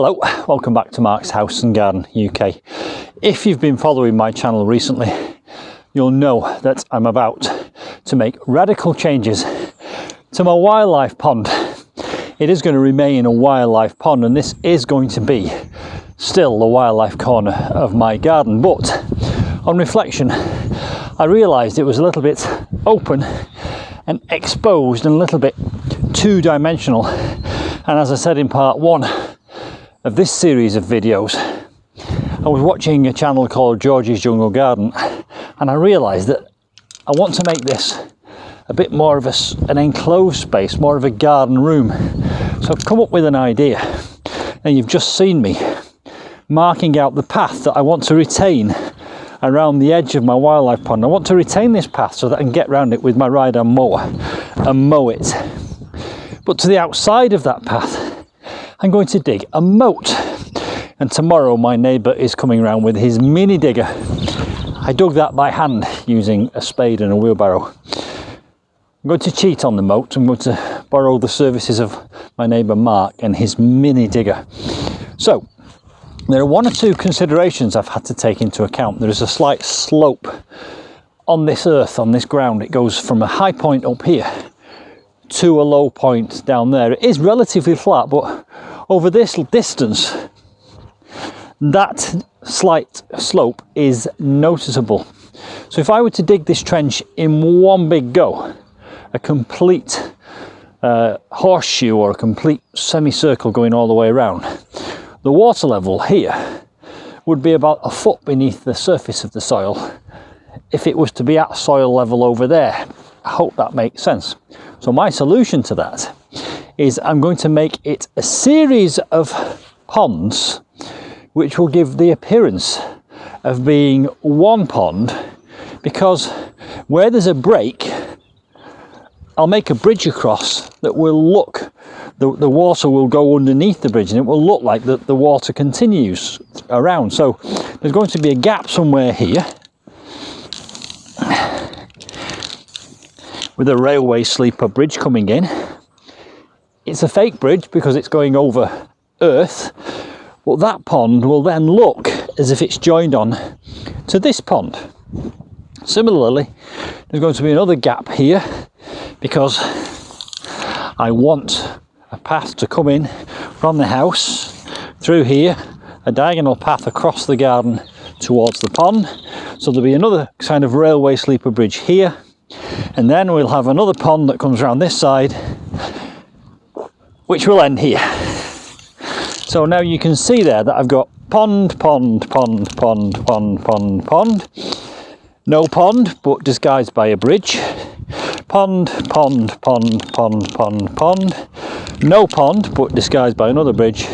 Hello, welcome back to Mark's House and Garden UK. If you've been following my channel recently, you'll know that I'm about to make radical changes to my wildlife pond. It is going to remain a wildlife pond, and this is going to be still the wildlife corner of my garden, but on reflection I realised it was a little bit open and exposed and a little bit two-dimensional. And as I said in part one of this series of videos, I was watching a channel called Jurassic Jungle Garden, and I realised that I want to make this a bit more of an enclosed space, more of a garden room. So I've come up with an idea, and you've just seen me marking out the path that I want to retain around the edge of my wildlife pond. I want to retain this path so that I can get around it with my ride-on mower and mow it. But to the outside of that path, I'm going to dig a moat. And tomorrow my neighbour is coming around with his mini digger. I dug that by hand using a spade and a wheelbarrow. I'm going to cheat on the moat. I'm going to borrow the services of my neighbour Mark and his mini digger. So there are one or two considerations I've had to take into account. There is a slight slope on this earth, on this ground. It goes from a high point up here to a low point down there. It is relatively flat, but over this distance, that slight slope is noticeable. So if I were to dig this trench in one big go, a complete horseshoe or a complete semicircle going all the way around, the water level here would be about a foot beneath the surface of the soil if it was to be at soil level over there. I hope that makes sense. So my solution to that is I'm going to make it a series of ponds which will give the appearance of being one pond, because where there's a break, I'll make a bridge across that will look, the water will go underneath the bridge and it will look like the water continues around. So there's going to be a gap somewhere here with a railway sleeper bridge coming in. It's a fake bridge because it's going over earth, but that pond will then look as if it's joined on to this pond. Similarly, there's going to be another gap here because I want a path to come in from the house through here, a diagonal path across the garden towards the pond. So there'll be another kind of railway sleeper bridge here, and then we'll have another pond that comes around this side, which will end here. So now you can see there that I've got pond, pond, pond, pond, pond, pond, pond. No pond, but disguised by a bridge. Pond, pond, pond, pond, pond, pond. No pond, but disguised by another bridge.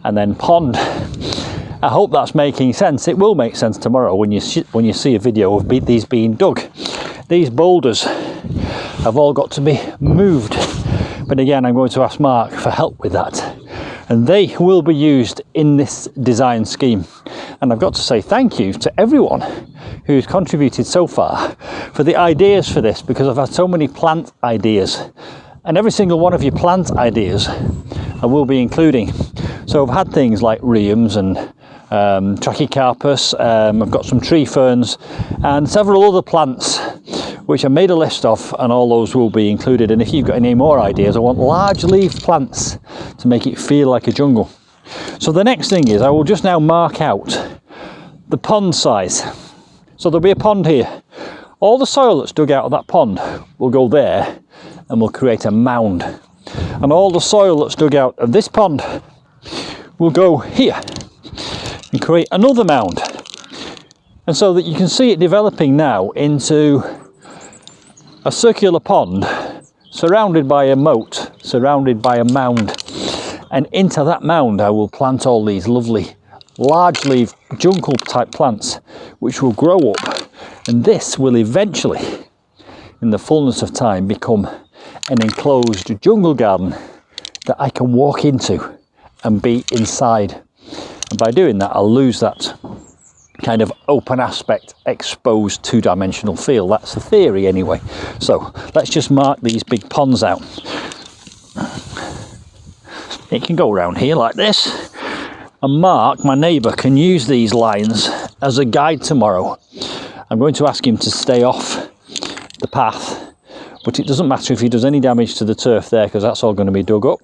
And then pond. I hope that's making sense. It will make sense tomorrow when you see a video of these being dug. These boulders have all got to be moved. But again, I'm going to ask Mark for help with that. And they will be used in this design scheme. And I've got to say thank you to everyone who's contributed so far for the ideas for this, because I've had so many plant ideas, and every single one of your plant ideas I will be including. So I've had things like rheums and trachycarpus, I've got some tree ferns and several other plants which I made a list of, and all those will be included. And if you've got any more ideas, I want large leaf plants to make it feel like a jungle. So the next thing is I will just now mark out the pond size. So there'll be a pond here. All the soil that's dug out of that pond will go there and will create a mound. And all the soil that's dug out of this pond will go here and create another mound. And so that you can see it developing now into a circular pond surrounded by a moat, surrounded by a mound. And into that mound I will plant all these lovely large leaf jungle type plants which will grow up, and this will eventually in the fullness of time become an enclosed jungle garden that I can walk into and be inside. And by doing that I'll lose that kind of open aspect, exposed two-dimensional feel. That's the theory anyway. So let's just mark these big ponds out. It can go around here like this. And Mark, my neighbour, can use these lines as a guide tomorrow. I'm going to ask him to stay off the path, but it doesn't matter if he does any damage to the turf there, because that's all going to be dug up.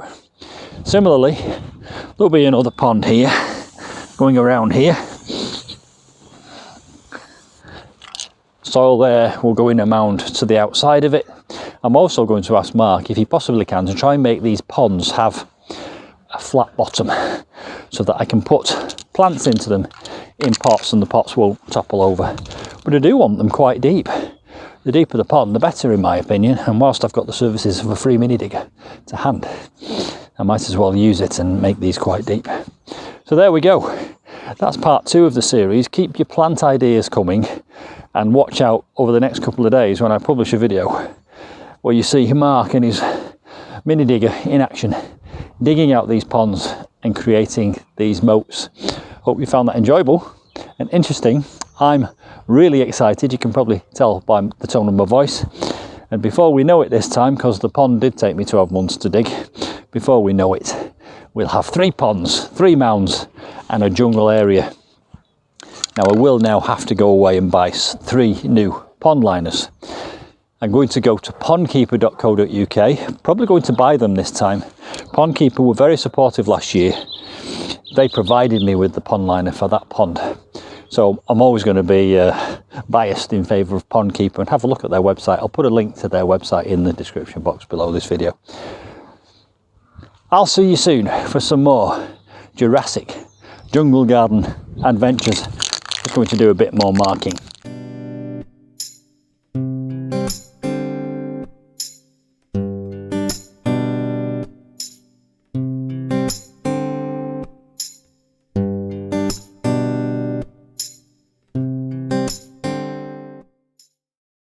Similarly, there'll be another pond here, going around here. Soil there will go in a mound to the outside of it. I'm also going to ask Mark if he possibly can to try and make these ponds have a flat bottom, so that I can put plants into them in pots and the pots won't topple over. But I do want them quite deep. The deeper the pond, the better in my opinion, and whilst I've got the services of a free mini digger to hand, I might as well use it and make these quite deep. So there we go. That's part 2 of the series. Keep your plant ideas coming, and watch out over the next couple of days when I publish a video where you see Mark and his mini digger in action, digging out these ponds and creating these moats. Hope you found that enjoyable and interesting. I'm really excited, you can probably tell by the tone of my voice. And before we know it this time, because the pond did take me 12 months to dig, before we know it, we'll have 3 ponds, 3 mounds and a jungle area. Now I will now have to go away and buy 3 new pond liners. I'm going to go to pondkeeper.co.uk, probably going to buy them this time. Pondkeeper were very supportive last year. They provided me with the pond liner for that pond. So I'm always going to be biased in favour of Pondkeeper, and have a look at their website. I'll put a link to their website in the description box below this video. I'll see you soon for some more Jurassic Jungle Garden adventures. Just going to do a bit more marking.